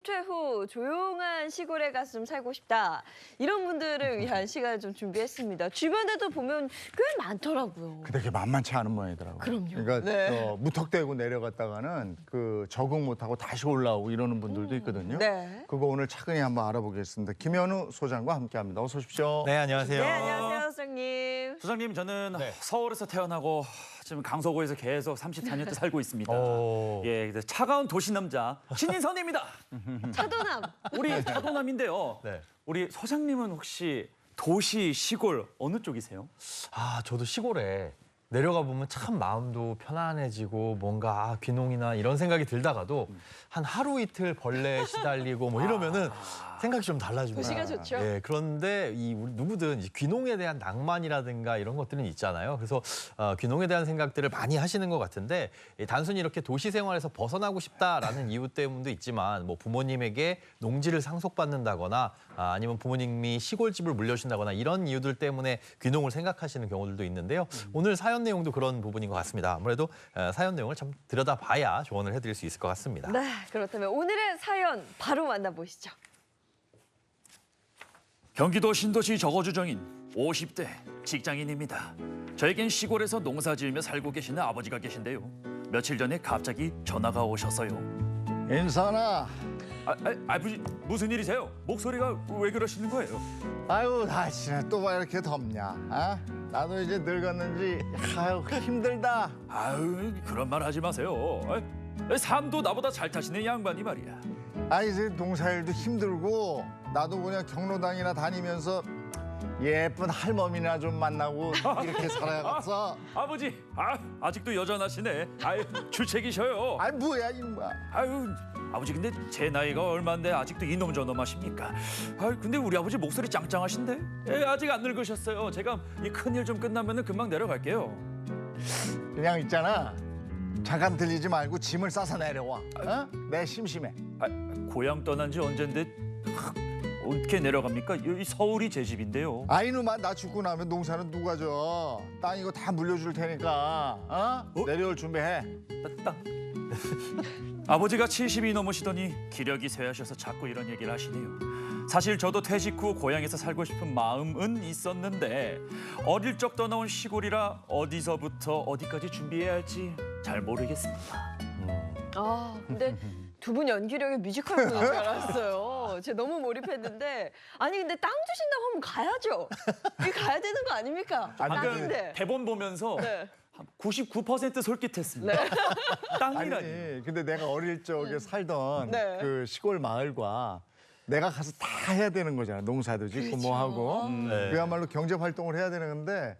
은퇴 후 조용한 시골에 가서 좀 살고 싶다. 이런 분들을 위한 시간을 좀 준비했습니다. 주변에도 보면 꽤 많더라고요. 근데 그게 만만치 않은 모양이더라고요. 그럼요. 그러니까 네. 무턱대고 내려갔다가는 그 적응 못하고 다시 올라오고 이러는 분들도 있거든요. 네. 그거 오늘 차근히 한번 알아보겠습니다. 김현우 소장과 함께합니다. 어서 오십시오. 네, 안녕하세요. 네, 안녕하세요, 소장님. 소장님, 저는 네. 서울에서 태어나고 지금 강서구에서 계속 34년째 살고 있습니다. 오. 예, 그래서 차가운 도시 남자 신인선입니다. 차도남. 우리 차도남인데요. 네. 우리 소장님은 혹시 도시, 시골 어느 쪽이세요? 저도 시골에 내려가 보면 참 마음도 편안해지고 뭔가 귀농이나 이런 생각이 들다가도 한 하루 이틀 벌레 시달리고 뭐 이러면은 생각이 좀 달라집니다. 도시가 좋죠. 예, 그런데 우리 누구든 이제 귀농에 대한 낭만이라든가 이런 것들은 있잖아요. 그래서 귀농에 대한 생각들을 많이 하시는 것 같은데 단순히 이렇게 도시 생활에서 벗어나고 싶다라는 이유 때문도 있지만 뭐 부모님에게 농지를 상속받는다거나 아니면 부모님이 시골집을 물려주신다거나 이런 이유들 때문에 귀농을 생각하시는 경우들도 있는데요. 오늘 사연 내용도 그런 부분인 것 같습니다. 아무래도 사연 내용을 참 들여다봐야 조언을 해드릴 수 있을 것 같습니다. 네, 그렇다면 오늘의 사연 바로 만나보시죠. 경기도 신도시 저거주정인 50대 직장인입니다. 저에겐 시골에서 농사 지으며 살고 계시는 아버지가 계신데요. 며칠 전에 갑자기 전화가 오셔서요. 인선아, 아버지 무슨 일이세요? 목소리가 왜 그러시는 거예요? 아유 날씨는 또 왜 이렇게 덥냐? 아? 나도 이제 늙었는지 아유 힘들다. 아유, 그런 말 하지 마세요. 삶도 나보다 잘 타시는 양반이 말이야. 아 이제 농사일도 힘들고 나도 그냥 경로당이나 다니면서 예쁜 할머니나 좀 만나고 이렇게 살아야겠어. 아버지, 아직도 여전하시네. 아유, 주책이셔요. 아이 뭐야 임마. 아유, 아버지 근데 제 나이가 얼마인데 아직도 이놈 저놈 하십니까? 아유, 근데 우리 아버지 목소리 짱짱하신데? 예, 아직 안 늙으셨어요. 제가 이 큰일 좀 끝나면은 금방 내려갈게요. 그냥 있잖아. 잠깐 들리지 말고 짐을 싸서 내려와. 어? 내 심심해. 고향 떠난 지 언젠데 어떻게 내려갑니까? 이 서울이 제 집인데요. 아 이놈아 나 죽고 나면 농사는 누가 져? 땅 이거 다 물려줄 테니까 내려올 준비해. 땅. 아버지가 70이 넘으시더니 기력이 쇠하셔서 자꾸 이런 얘기를 하시네요. 사실 저도 퇴직 후 고향에서 살고 싶은 마음은 있었는데 어릴 적 떠나온 시골이라 어디서부터 어디까지 준비해야 할지 잘 모르겠습니다. 근데 두 분 연기력이 뮤지컬 분인 줄 알았어요. 제가 너무 몰입했는데 아니 근데 땅 주신다고 하면 가야죠. 이게 가야 되는 거 아닙니까? 땅인데. 대본 보면서 네. 99% 솔깃했습니다. 네. 땅이라니. 아니 근데 내가 어릴 적에 살던 네. 그 시골 마을과 내가 가서 다 해야 되는 거잖아. 농사도 짓고 뭐 하고 네. 그야말로 경제 활동을 해야 되는 건데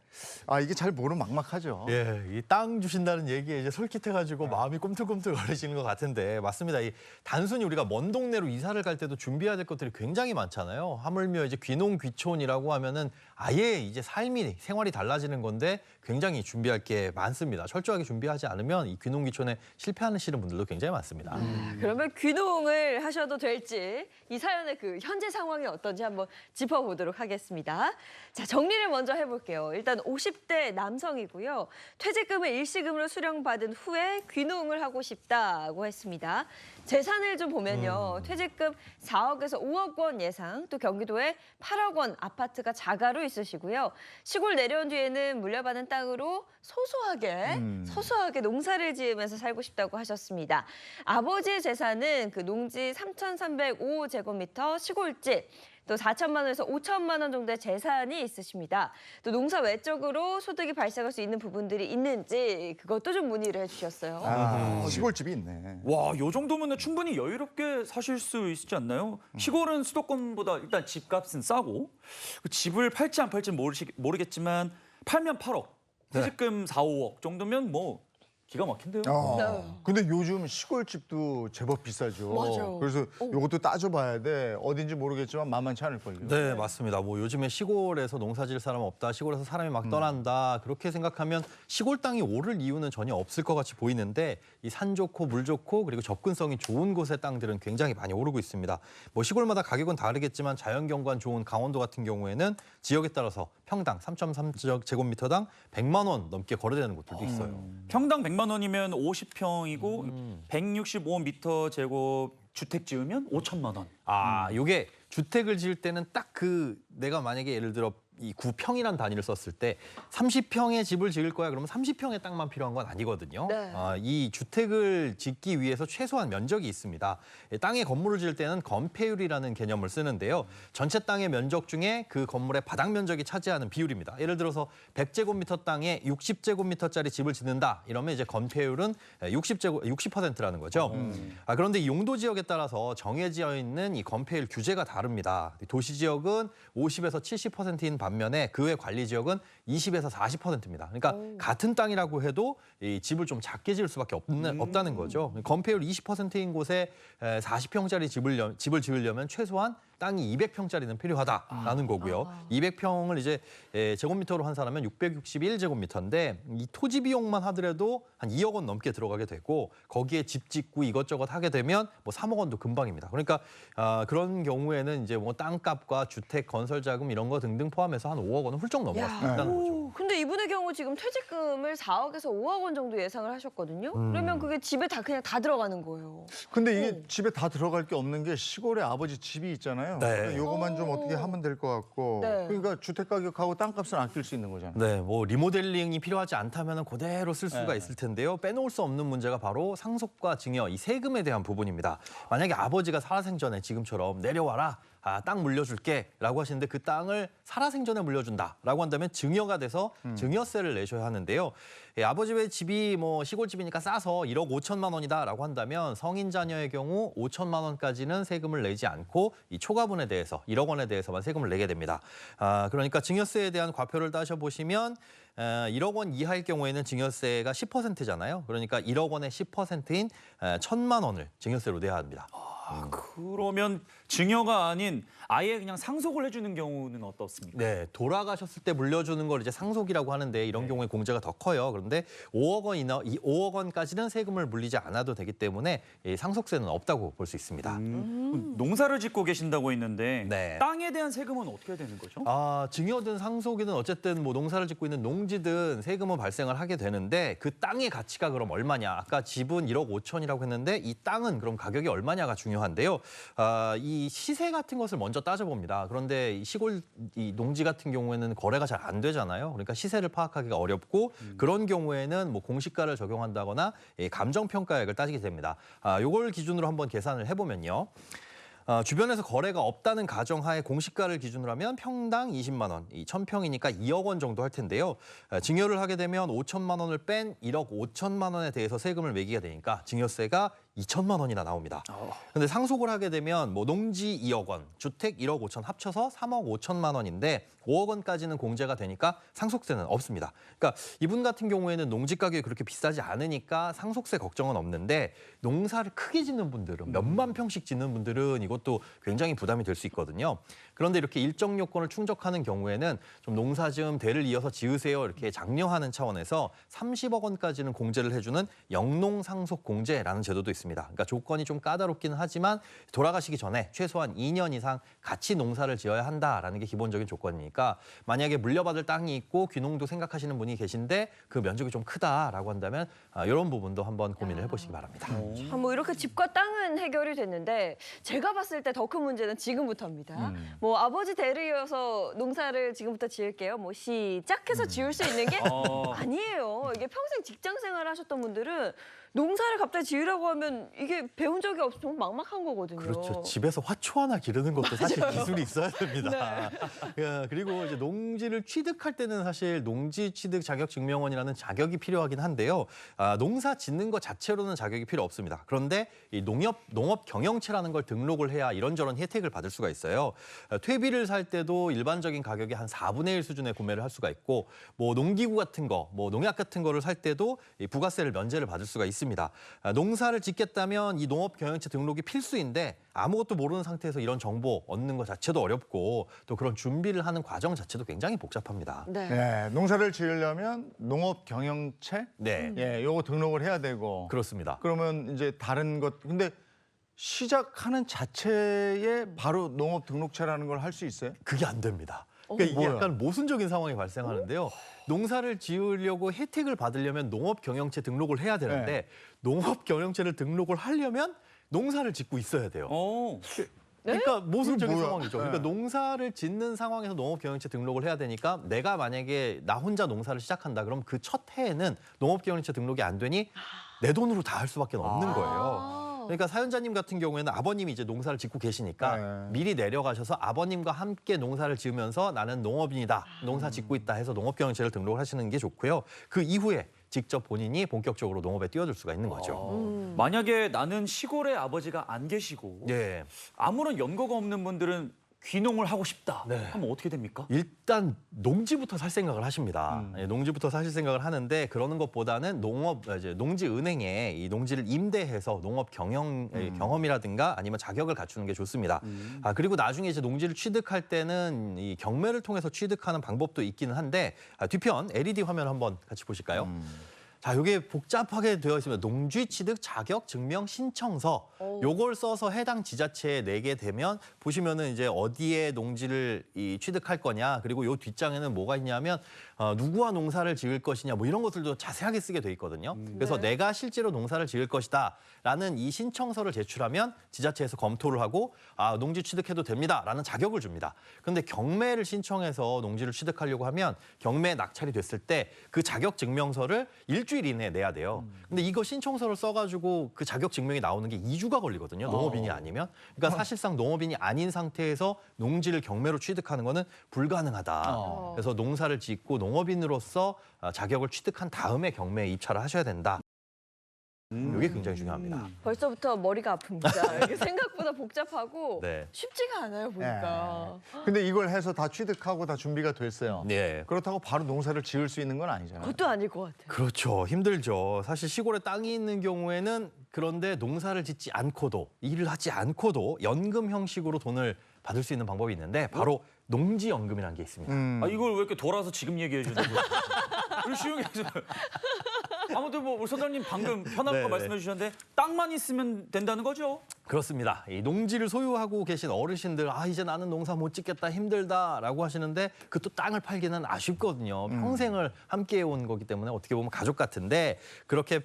이게 잘 모르면 막막하죠. 예, 이 땅 주신다는 얘기에 이제 솔깃해가지고 마음이 꿈틀꿈틀 거리시는 것 같은데 맞습니다. 이 단순히 우리가 먼 동네로 이사를 갈 때도 준비해야 될 것들이 굉장히 많잖아요. 하물며 이제 귀농 귀촌이라고 하면은 아예 이제 삶이 생활이 달라지는 건데 굉장히 준비할 게 많습니다. 철저하게 준비하지 않으면 이 귀농 귀촌에 실패하시는 분들도 굉장히 많습니다. 그러면 귀농을 하셔도 될지 이 사연의 그 현재 상황이 어떤지 한번 짚어보도록 하겠습니다. 자, 정리를 먼저 해볼게요. 일단 50대 남성이고요. 퇴직금을 일시금으로 수령받은 후에 귀농을 하고 싶다고 했습니다. 재산을 좀 보면요. 퇴직금 4억에서 5억 원 예상, 또 경기도에 8억 원 아파트가 자가로 있으시고요. 시골 내려온 뒤에는 물려받은 땅으로 소소하게 농사를 지으면서 살고 싶다고 하셨습니다. 아버지의 재산은 그 농지 3,305제곱미터 시골집, 또 4천만 원에서 5천만 원 정도의 재산이 있으십니다. 또 농사 외적으로 소득이 발생할 수 있는 부분들이 있는지 그것도 좀 문의를 해주셨어요. 시골집이 있네. 와, 요 정도면 충분히 여유롭게 사실 수 있지 않나요? 시골은 수도권보다 일단 집값은 싸고 그 집을 팔지 안 팔지 모르겠지만 팔면 8억, 퇴직금 4, 5억 정도면 뭐 기가 막힌데요. 근데 요즘 시골집도 제법 비싸죠. 맞아요. 그래서 이것도 따져봐야 돼. 어딘지 모르겠지만 만만치 않을걸요. 네, 맞습니다. 뭐 요즘에 시골에서 농사 지을 사람 없다, 시골에서 사람이 막 떠난다 그렇게 생각하면 시골 땅이 오를 이유는 전혀 없을 것 같이 보이는데 이 산 좋고 물 좋고 그리고 접근성이 좋은 곳의 땅들은 굉장히 많이 오르고 있습니다. 뭐 시골마다 가격은 다르겠지만 자연경관 좋은 강원도 같은 경우에는 지역에 따라서 평당 3.3제곱미터당 100만 원 넘게 거래되는 곳들도 있어요. 평당 100만 원이면 50평이고 165m 제곱 주택 지으면 5천만 원. 요게 주택을 지을 때는 딱 내가 만약에 예를 들어 이 9평이란 단위를 썼을 때 30평의 집을 지을 거야 그러면 30평의 땅만 필요한 건 아니거든요. 네. 이 주택을 짓기 위해서 최소한 면적이 있습니다. 땅에 건물을 지을 때는 건폐율이라는 개념을 쓰는데요. 전체 땅의 면적 중에 그 건물의 바닥 면적이 차지하는 비율입니다. 예를 들어서 100제곱미터 땅에 60제곱미터짜리 집을 짓는다. 이러면 이제 건폐율은 60%라는 거죠. 그런데 이 용도 지역에 따라서 정해져 있는 이 건폐율 규제가 다릅니다. 도시 지역은 50에서 70%인 반면에 그 외 관리 지역은 20에서 40%입니다. 그러니까 같은 땅이라고 해도 이 집을 좀 작게 지을 수밖에 없다는 거죠. 건폐율 20%인 곳에 40평짜리 집을 지으려면 최소한 땅이 200평짜리는 필요하다라는 거고요. 200평을 이제 제곱미터로 환산하면 661제곱미터인데 이 토지 비용만 하더라도 한 2억 원 넘게 들어가게 되고 거기에 집 짓고 이것저것 하게 되면 뭐 3억 원도 금방입니다. 그러니까 그런 경우에는 이제 뭐 땅값과 주택 건설 자금 이런 거 등등 포함해서 한 5억 원은 훌쩍 넘어갈 수 있다는 거죠. 근데 이분의 경우 지금 퇴직금을 4억에서 5억 원 정도 예상을 하셨거든요. 그러면 그게 집에 그냥 다 들어가는 거예요. 근데 이게 집에 다 들어갈 게 없는 게 시골에 아버지 집이 있잖아요. 네. 요거만 좀 어떻게 하면 될 것 같고. 네. 그러니까 주택 가격하고 땅값은 아낄 수 있는 거잖아요. 네, 뭐 리모델링이 필요하지 않다면 그대로 쓸 수가 네. 있을 텐데요. 빼놓을 수 없는 문제가 바로 상속과 증여, 이 세금에 대한 부분입니다. 만약에 아버지가 살아생전에 지금처럼 내려와라, 땅 물려줄게 라고 하시는데 그 땅을 살아생전에 물려준다라고 한다면 증여가 돼서 증여세를 내셔야 하는데요. 아버지의 집이 뭐 시골집이니까 싸서 1억 5천만 원이다라고 한다면 성인 자녀의 경우 5천만 원까지는 세금을 내지 않고 이 초과분에 대해서 1억 원에 대해서만 세금을 내게 됩니다. 그러니까 증여세에 대한 과표를 따져보시면 1억 원 이하일 경우에는 증여세가 10%잖아요. 그러니까 1억 원의 10%인 1,000만 원을 증여세로 내야 합니다. 그러면 증여가 아닌 아예 그냥 상속을 해주는 경우는 어떻습니까? 네, 돌아가셨을 때 물려주는 걸 이제 상속이라고 하는데 이런 경우에 공제가 더 커요. 그런데 5억 원이나 5억 원까지는 세금을 물리지 않아도 되기 때문에 이 상속세는 없다고 볼 수 있습니다. 농사를 짓고 계신다고 했는데 네. 땅에 대한 세금은 어떻게 되는 거죠? 증여든 상속이든 어쨌든 뭐 농사를 짓고 있는 농지든 세금은 발생을 하게 되는데 그 땅의 가치가 그럼 얼마냐? 아까 집은 1억 5천이라고 했는데 이 땅은 그럼 가격이 얼마냐가 중요한데요. 이 시세 같은 것을 먼저 따져봅니다. 그런데 이 시골 이 농지 같은 경우에는 거래가 잘 안 되잖아요. 그러니까 시세를 파악하기가 어렵고 그런 경우에는 뭐 공시가를 적용한다거나 감정평가액을 따지게 됩니다. 요걸 기준으로 한번 계산을 해보면요. 주변에서 거래가 없다는 가정하에 공시가를 기준으로 하면 평당 20만 원, 1,000평이니까 2억 원 정도 할 텐데요. 증여를 하게 되면 5천만 원을 뺀 1억 5천만 원에 대해서 세금을 매기게 되니까 증여세가 2천만 원이나 나옵니다. 근데 상속을 하게 되면 뭐 농지 2억 원, 주택 1억 5천 합쳐서 3억 5천만 원인데 5억 원까지는 공제가 되니까 상속세는 없습니다. 그러니까 이분 같은 경우에는 농지 가격이 그렇게 비싸지 않으니까 상속세 걱정은 없는데 농사를 크게 짓는 분들은 몇만 평씩 짓는 분들은 이것도 굉장히 부담이 될 수 있거든요. 그런데 이렇게 일정 요건을 충족하는 경우에는 좀 농사 좀 대를 이어서 지으세요 이렇게 장려하는 차원에서 30억 원까지는 공제를 해주는 영농상속공제라는 제도도 있습니다. 그러니까 조건이 좀 까다롭긴 하지만 돌아가시기 전에 최소한 2년 이상 같이 농사를 지어야 한다라는 게 기본적인 조건이니까 만약에 물려받을 땅이 있고 귀농도 생각하시는 분이 계신데 그 면적이 좀 크다라고 한다면 이런 부분도 한번 고민을 해보시기 바랍니다. 뭐 이렇게 집과 땅은 해결이 됐는데 제가 봤을 때 더 큰 문제는 지금부터입니다. 뭐 아버지 대를 이어서 농사를 지금부터 지을게요. 뭐 시작해서 지을 수 있는 게 아니에요. 이게 평생 직장 생활 하셨던 분들은 농사를 갑자기 지으라고 하면 이게 배운 적이 없어서 좀 막막한 거거든요. 그렇죠. 집에서 화초 하나 기르는 것도 사실 기술이 있어야 됩니다. 네. 그리고 이제 농지를 취득할 때는 사실 농지 취득 자격 증명원이라는 자격이 필요하긴 한데요. 농사 짓는 것 자체로는 자격이 필요 없습니다. 그런데 이 농업 경영체라는 걸 등록을 해야 이런저런 혜택을 받을 수가 있어요. 퇴비를 살 때도 일반적인 가격의 한 4분의 1 수준의 구매를 할 수가 있고 뭐 농기구 같은 거, 뭐 농약 같은 거를 살 때도 이 부가세를 면제를 받을 수가 있습니다. 농사를 짓겠다면 이 농업경영체 등록이 필수인데 아무것도 모르는 상태에서 이런 정보 얻는 것 자체도 어렵고 또 그런 준비를 하는 과정 자체도 굉장히 복잡합니다. 네. 네, 농사를 지으려면 농업 경영체, 네, 요거 등록을 해야 되고. 그렇습니다. 그러면 이제 다른 것, 근데 시작하는 자체에 바로 농업 등록체라는 걸 할 수 있어요? 그게 안 됩니다. 그러니까 이게 뭐야? 약간 모순적인 상황이 발생하는데요. 농사를 지으려고 혜택을 받으려면 농업경영체 등록을 해야 되는데 농업경영체를 등록을 하려면 농사를 짓고 있어야 돼요. 네? 그러니까 모순적인 뭐야? 상황이죠. 그러니까 농사를 짓는 상황에서 농업경영체 등록을 해야 되니까 내가 만약에 나 혼자 농사를 시작한다 그럼 그 첫 해에는 농업경영체 등록이 안 되니 내 돈으로 다 할 수밖에 없는 거예요. 그러니까 사연자님 같은 경우에는 아버님이 이제 농사를 짓고 계시니까 네. 미리 내려가셔서 아버님과 함께 농사를 지으면서 나는 농업인이다, 농사 짓고 있다 해서 농업경영체를 등록을 하시는 게 좋고요. 그 이후에 직접 본인이 본격적으로 농업에 뛰어들 수가 있는 거죠. 만약에 나는 시골에 아버지가 안 계시고 예. 아무런 연고가 없는 분들은 귀농을 하고 싶다 네. 하면 어떻게 됩니까? 일단 농지부터 살 생각을 하십니다. 예, 농지부터 사실 생각을 하는데 그러는 것보다는 이제 농지은행에 이 농지를 임대해서 농업 경험이라든가 아니면 자격을 갖추는 게 좋습니다. 그리고 나중에 이제 농지를 취득할 때는 이 경매를 통해서 취득하는 방법도 있기는 한데 뒤편 LED 화면 한번 같이 보실까요? 자, 이게 복잡하게 되어 있습니다. 농지 취득 자격 증명 신청서. 요걸 써서 해당 지자체에 내게 되면 보시면은 이제 어디에 농지를 취득할 거냐, 그리고 요 뒷장에는 뭐가 있냐면 누구와 농사를 지을 것이냐, 뭐 이런 것들도 자세하게 쓰게 돼 있거든요. 그래서 네. 내가 실제로 농사를 지을 것이다라는 이 신청서를 제출하면 지자체에서 검토를 하고 농지 취득해도 됩니다라는 자격을 줍니다. 그런데 경매를 신청해서 농지를 취득하려고 하면 경매에 낙찰이 됐을 때 그 자격 증명서를 일주일 이내에 내야 돼요. 근데 이거 신청서를 써가지고 그 자격 증명이 나오는 게 2주가 걸리거든요. 농업인이 아니면. 그러니까 사실상 농업인이 아닌 상태에서 농지를 경매로 취득하는 거는 불가능하다. 그래서 농사를 짓고 농업인으로서 자격을 취득한 다음에 경매에 입찰을 하셔야 된다. 이게 굉장히 중요합니다. 벌써부터 머리가 아픕니다. 이게 생각보다 복잡하고 네. 쉽지가 않아요, 보니까. 근데 이걸 해서 다 취득하고 다 준비가 됐어요. 네. 그렇다고 바로 농사를 지을 수 있는 건 아니잖아요. 그것도 아닐 것 같아요. 그렇죠. 힘들죠. 사실 시골에 땅이 있는 경우에는 그런데 농사를 짓지 않고도 일을 하지 않고도 연금 형식으로 돈을 받을 수 있는 방법이 있는데 바로 농지연금이라는 게 있습니다. 이걸 왜 이렇게 돌아서 지금 얘기해 주는 거예요? 그 쉬운 게 아니라. 아무튼 뭐 우리 소장님 방금 편한 네, 거 네. 말씀해 주셨는데 땅만 있으면 된다는 거죠? 그렇습니다. 이 농지를 소유하고 계신 어르신들 이제 나는 농사 못 짓겠다 힘들다라고 하시는데 그 또 땅을 팔기는 아쉽거든요. 평생을 함께 해온 거기 때문에 어떻게 보면 가족 같은데 그렇게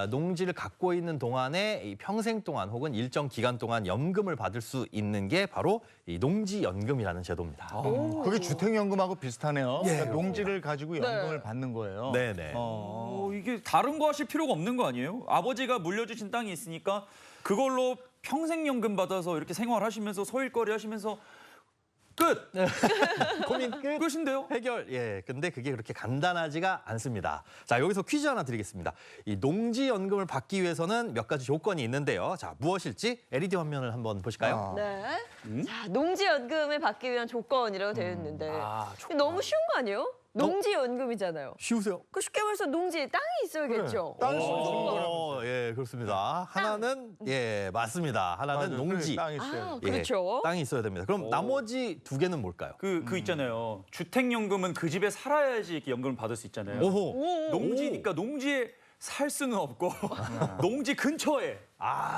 농지를 갖고 있는 동안에 이 평생 동안 혹은 일정 기간 동안 연금을 받을 수 있는 게 바로 이 농지연금이라는 제도입니다. 그게 주택연금하고 비슷하네요. 예. 그러니까 농지를 가지고 연금을 받는 거예요. 네네. 이게 다른 거 하실 필요가 없는 거 아니에요? 아버지가 물려주신 땅이 있으니까 그걸로 평생연금 받아서 이렇게 생활하시면서 소일거리 하시면서 끝! 고민 끝. 끝인데요? 해결. 예. 근데 그게 그렇게 간단하지가 않습니다. 자, 여기서 퀴즈 하나 드리겠습니다. 이 농지연금을 받기 위해서는 몇 가지 조건이 있는데요. 자, 무엇일지 LED 화면을 한번 보실까요? 네. 자, 농지연금을 받기 위한 조건이라고 되어 있는데 조건. 너무 쉬운 거 아니에요? 농지연금이잖아요. 쉬우세요. 그 쉽게 말해서 농지에 땅이 있어야겠죠. 땅 있으면 주는 거라고. 예, 그렇습니다. 하나는 예, 맞습니다. 하나는 맞아요. 농지. 땅 있어요. 예, 그렇죠. 땅이 있어야 됩니다. 그럼 나머지 두 개는 뭘까요? 그 있잖아요. 주택연금은 그 집에 살아야지 이렇게 연금을 받을 수 있잖아요. 오호. 농지니까 농지에 살 수는 없고 농지 근처에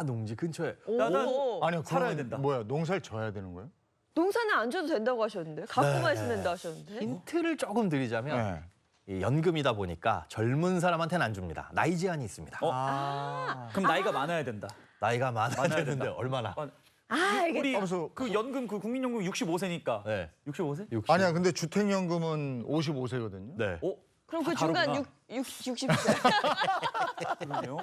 농지 근처에. 나는 오. 아니요, 살아야 그러면 된다. 뭐야, 농사를 져야 되는 거예요? 농사는 안 줘도 된다고 하셨는데 갖고만 있으면 된다 하셨는데. 힌트를 조금 드리자면 네. 이 연금이다 보니까 젊은 사람한테는 안 줍니다. 나이 제한이 있습니다. 그럼 나이가 많아야 된다. 나이가 많아야 많아야 되는데 된다. 얼마나? 알겠다. 우리 하면서 그 연금 그 국민연금 65세니까 네. 65세? 60. 아니야, 근데 주택연금은 55세거든요. 네. 그럼 그 다 중간 다르구나. 60세. 그러네요.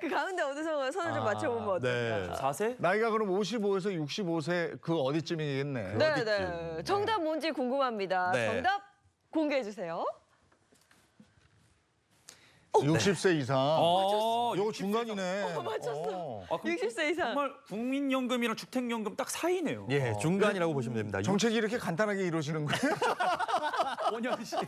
그 가운데 어디서 손을 좀 맞춰보면 어떨까. 4세? 나이가 그럼 55에서 65세 그 어디쯤이겠네. 네, 네. 정답 뭔지 궁금합니다. 네. 정답 공개해 주세요. 60세 이상. 요거 60세. 중간이네. 맞췄어. 아, 그럼 60세 이상. 정말 국민연금이랑 주택연금 딱 사이네요. 예, 중간이라고 보시면 됩니다. 정책이 이렇게 간단하게 이루어지는 거예요? 5년씩.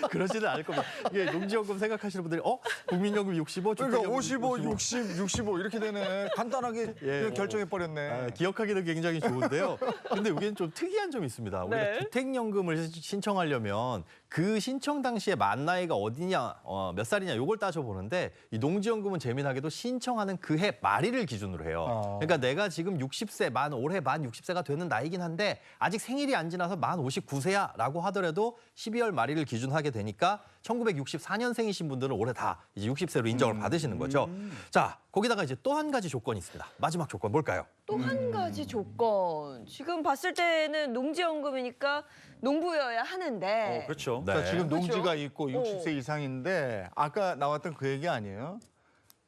그러지는 않을 겁니다. 이게 농지연금 생각하시는 분들이 국민연금 65, 그러니까 주택연금 55, 60, 65 이렇게 되네. 간단하게 예. 결정해버렸네. 기억하기는 굉장히 좋은데요. 근데 여기는 좀 특이한 점이 있습니다. 우리가 네. 주택연금을 신청하려면 그 신청 당시에 만 나이가 어디냐, 몇 살이냐 이걸 따져보는데 이 농지연금은 재미나게도 신청하는 그 해 말일을 기준으로 해요. 그러니까 내가 지금 60세, 올해 만 60세가 되는 나이긴 한데 아직 생일이 안 지나서 만 59세야 라고 하더라도 12월 말일을 기준하게 되니까 1964년생이신 분들은 올해 다 이제 60세로 인정을 받으시는 거죠. 자, 거기다가 이제 또 한 가지 조건이 있습니다. 마지막 조건 뭘까요? 또 한 가지 조건. 지금 봤을 때는 농지연금이니까 농부여야 하는데. 그렇죠. 네. 그러니까 지금 그렇죠. 농지가 있고 60세 이상인데 아까 나왔던 그 얘기 아니에요?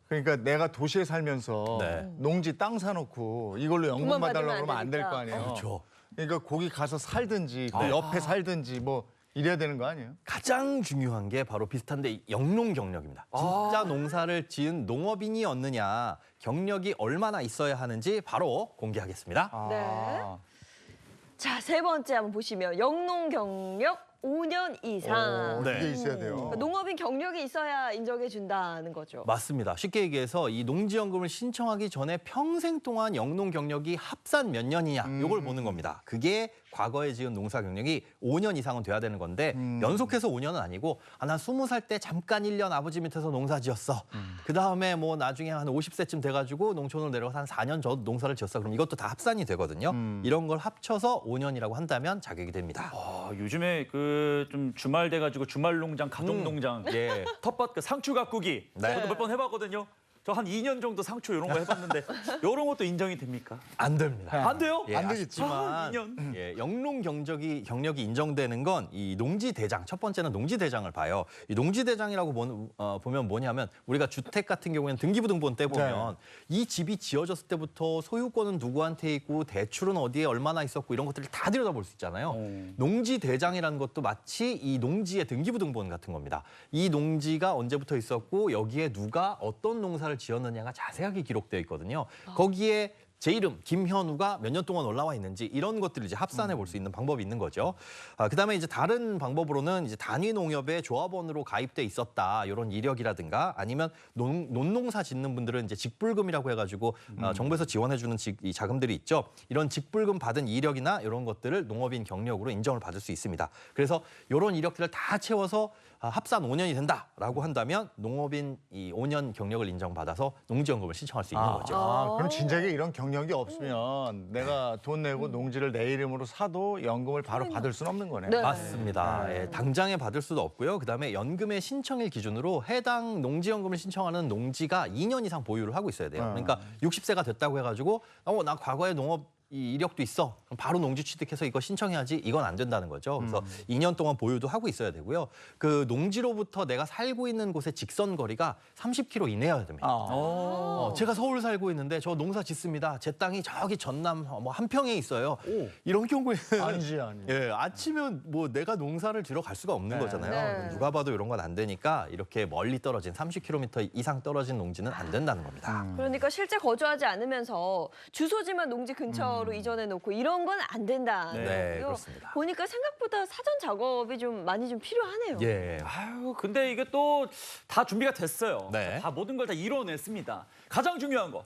그러니까 내가 도시에 살면서 네. 농지 땅 사놓고 이걸로 연금 돈만 받으려고 받으면 그러면 안 안 될 거 되니까. 아니에요? 그렇죠. 그러니까 거기 가서 살든지 그 옆에 살든지 뭐 이래야 되는 거 아니에요? 가장 중요한 게 바로 비슷한데 이 영농 경력입니다. 진짜 농사를 지은 농업인이 얻느냐, 경력이 얼마나 있어야 하는지 바로 공개하겠습니다. 네. 자, 세 번째 한번 보시면 영농 경력 5년 이상. 네. 그게 있어야 돼요. 그러니까 농업인 경력이 있어야 인정해 준다는 거죠. 맞습니다. 쉽게 얘기해서 이 농지연금을 신청하기 전에 평생 동안 영농 경력이 합산 몇 년이냐 이걸 보는 겁니다. 그게 과거에 지은 농사 경력이 5년 이상은 돼야 되는 건데 연속해서 5년은 아니고 난 20살 때 잠깐 1년 아버지 밑에서 농사 지었어. 그다음에 뭐 나중에 한 50세쯤 돼가지고 농촌으로 내려가서 한 4년 저 농사를 지었어. 그럼 이것도 다 합산이 되거든요. 이런 걸 합쳐서 5년이라고 한다면 자격이 됩니다. 요즘에 그 좀 주말 돼가지고 주말 농장, 가족 농장, 예. 텃밭 그 상추 가꾸기 네. 저도 몇 번 해봤거든요. 저 한 2년 정도 상추 이런 거 해봤는데 이런 것도 인정이 됩니까? 안 됩니다. 안 돼요? 예, 안 되겠지. 아쉽지만 2년. 예, 영농 경력이 인정되는 건 이 농지대장, 첫 번째는 농지대장을 봐요. 이 농지대장이라고 보면 뭐냐면 우리가 주택 같은 경우에는 등기부등본 때 보면 이 집이 지어졌을 때부터 소유권은 누구한테 있고 대출은 어디에 얼마나 있었고 이런 것들을 다 들여다볼 수 있잖아요. 농지대장이라는 것도 마치 이 농지의 등기부등본 같은 겁니다. 이 농지가 언제부터 있었고 여기에 누가 어떤 농사를 지었느냐가 자세하게 기록되어 있거든요. 거기에 제 이름 김현우가 몇 년 동안 올라와 있는지 이런 것들을 이제 합산해 볼 수 있는 방법이 있는 거죠. 그다음에 이제 다른 방법으로는 이제 단위 농협에 조합원으로 가입돼 있었다 이런 이력이라든가 아니면 논농사 짓는 분들은 이제 직불금이라고 해가지고 정부에서 지원해주는 이 자금들이 있죠. 이런 직불금 받은 이력이나 이런 것들을 농업인 경력으로 인정을 받을 수 있습니다. 그래서 이런 이력들을 다 채워서 합산 5년이 된다라고 한다면 농업인 이 5년 경력을 인정받아서 농지연금을 신청할 수 있는 거죠. 그럼 진작에 이런 경력이 없으면 내가 돈 내고 농지를 내 이름으로 사도 연금을 바로 받을 수는 없는 거네. 네. 맞습니다. 예, 당장에 받을 수도 없고요. 그다음에 연금의 신청일 기준으로 해당 농지연금을 신청하는 농지가 2년 이상 보유를 하고 있어야 돼요. 그러니까 60세가 됐다고 해가지고 나 과거에 농업 이 이력도 있어. 그럼 바로 농지 취득해서 이거 신청해야지. 이건 안 된다는 거죠. 그래서 2년 동안 보유도 하고 있어야 되고요. 그 농지로부터 내가 살고 있는 곳의 직선 거리가 30km 이내여야 됩니다. 제가 서울 살고 있는데 저 농사 짓습니다. 제 땅이 저기 전남 뭐 한평에 있어요. 이런 경우에는 아니지. 예, 아침은 뭐 내가 농사를 지러 갈 수가 없는 네. 거잖아요. 네. 누가 봐도 이런 건 안 되니까 이렇게 멀리 떨어진 30km 이상 떨어진 농지는 안 된다는 겁니다. 그러니까 실제 거주하지 않으면서 주소지만 농지 근처로 이전해 놓고 이런 건 안 된다. 네, 그렇습니다. 보니까 생각보다 사전 작업이 좀 많이 좀 필요하네요. 예. 아유, 근데 이게 또 다 준비가 됐어요. 네. 다 모든 걸 다 이뤄냈습니다. 가장 중요한 거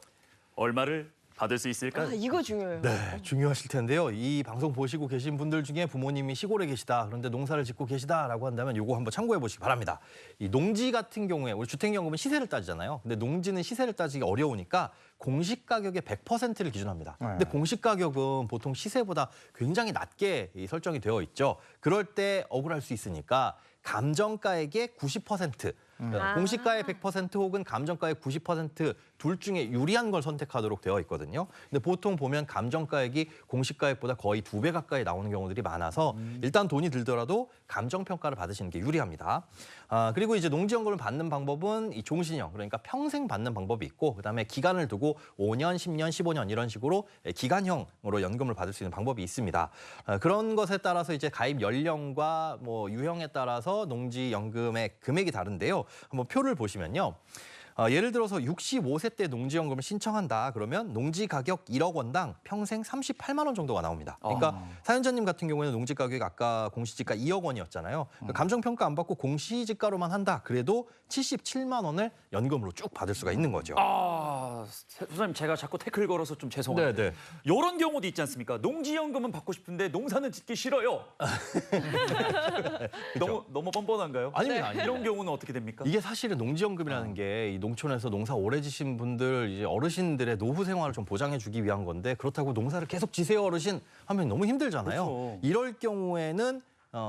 얼마를 받을 수 있을까요? 이거 중요해요. 네, 중요하실 텐데요. 이 방송 보시고 계신 분들 중에 부모님이 시골에 계시다, 그런데 농사를 짓고 계시다라고 한다면 이거 한번 참고해 보시기 바랍니다. 이 농지 같은 경우에 우리 주택연금은 시세를 따지잖아요. 근데 농지는 시세를 따지기 어려우니까 공시 가격의 100%를 기준합니다. 근데 공시 가격은 보통 시세보다 굉장히 낮게 설정이 되어 있죠. 그럴 때 억울할 수 있으니까 감정가액의 90%, 공시가의 100% 혹은 감정가의 90% 둘 중에 유리한 걸 선택하도록 되어 있거든요. 근데 보통 보면 감정가액이 공시가액보다 거의 2배 가까이 나오는 경우들이 많아서 일단 돈이 들더라도 감정평가를 받으시는 게 유리합니다. 그리고 이제 농지연금을 받는 방법은 이 종신형, 그러니까 평생 받는 방법이 있고 그다음에 기간을 두고 5년, 10년, 15년 이런 식으로 기간형으로 연금을 받을 수 있는 방법이 있습니다. 그런 것에 따라서 이제 가입 연령과 뭐 유형에 따라서 농지연금의 금액이 다른데요. 한번 표를 보시면요. 예를 들어서 65세 때 농지연금을 신청한다 그러면 농지 가격 1억 원당 평생 38만 원 정도가 나옵니다. 그러니까 사연자님 같은 경우에는 농지 가격이 아까 공시지가 2억 원이었잖아요. 그러니까 감정평가 안 받고 공시지가로만 한다 그래도 77만 원을 연금으로 쭉 받을 수가 있는 거죠. 선생님 제가 자꾸 태클 걸어서 좀 죄송한데 네, 네. 이런 경우도 있지 않습니까? 농지연금은 받고 싶은데 농사는 짓기 싫어요. 너무 뻔뻔한가요? 아닙니다, 아닙니다. 이런 경우는 어떻게 됩니까? 이게 사실은 농지연금이라는 게 이 농촌에서 농사 오래 지신 분들 이제 어르신들의 노후 생활을 좀 보장해주기 위한 건데 그렇다고 농사를 계속 지세요 어르신 하면 너무 힘들잖아요. 그렇죠. 이럴 경우에는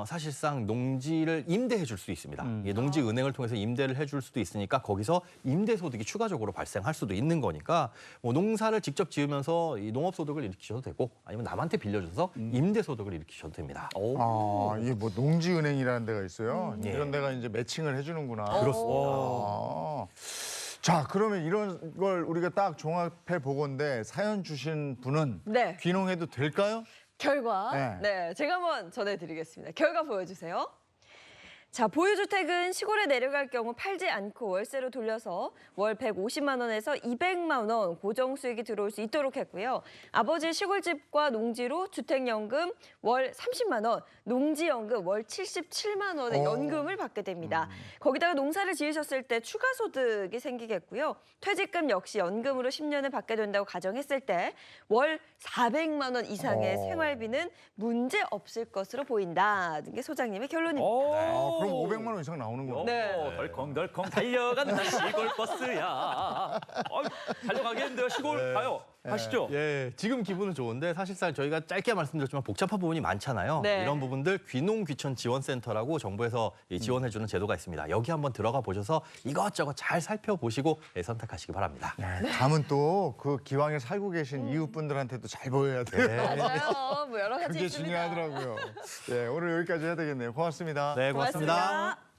사실상 농지를 임대해 줄 수 있습니다. 이 농지은행을 통해서 임대를 해줄 수도 있으니까 거기서 임대소득이 추가적으로 발생할 수도 있는 거니까 뭐 농사를 직접 지으면서 이 농업소득을 일으키셔도 되고 아니면 남한테 빌려줘서 임대소득을 일으키셔도 됩니다. 아, 이게 뭐 농지은행이라는 데가 있어요. 이런 데가 이제 매칭을 해주는구나. 그렇습니다. 아. 자, 그러면 이런 걸 우리가 딱 종합해 보건데 사연 주신 분은 네. 귀농해도 될까요? 결과 네. 네, 제가 한번 전해드리겠습니다. 결과 보여주세요. 자, 보유주택은 시골에 내려갈 경우 팔지 않고 월세로 돌려서 월 150만 원에서 200만 원 고정 수익이 들어올 수 있도록 했고요. 아버지 시골집과 농지로 주택연금 월 30만 원, 농지연금 월 77만 원의 연금을 받게 됩니다. 거기다가 농사를 지으셨을 때 추가 소득이 생기겠고요. 퇴직금 역시 연금으로 10년을 받게 된다고 가정했을 때 월 400만 원 이상의 생활비는 문제 없을 것으로 보인다. 이게 소장님의 결론입니다. 아, 그럼 500만 원 이상 나오는구나. 네. 덜컹덜컹 달려간다 시골 버스야. 달려가겠는데요 시골 가요. 가시죠. 예, 지금 기분은 좋은데 사실상 저희가 짧게 말씀드렸지만 복잡한 부분이 많잖아요. 네. 이런 부분들 귀농귀촌 지원센터라고 정부에서 지원해주는 제도가 있습니다. 여기 한번 들어가 보셔서 이것저것 잘 살펴보시고 선택하시기 바랍니다. 네, 다음은 또 그 기왕에 살고 계신 이웃분들한테도 잘 보여야 돼요. 맞아요. 뭐 여러 가지 그게 있습니다. 중요하더라고요. 네, 오늘 여기까지 해야 되겠네요. 고맙습니다. 네, 고맙습니다. 고맙습니다.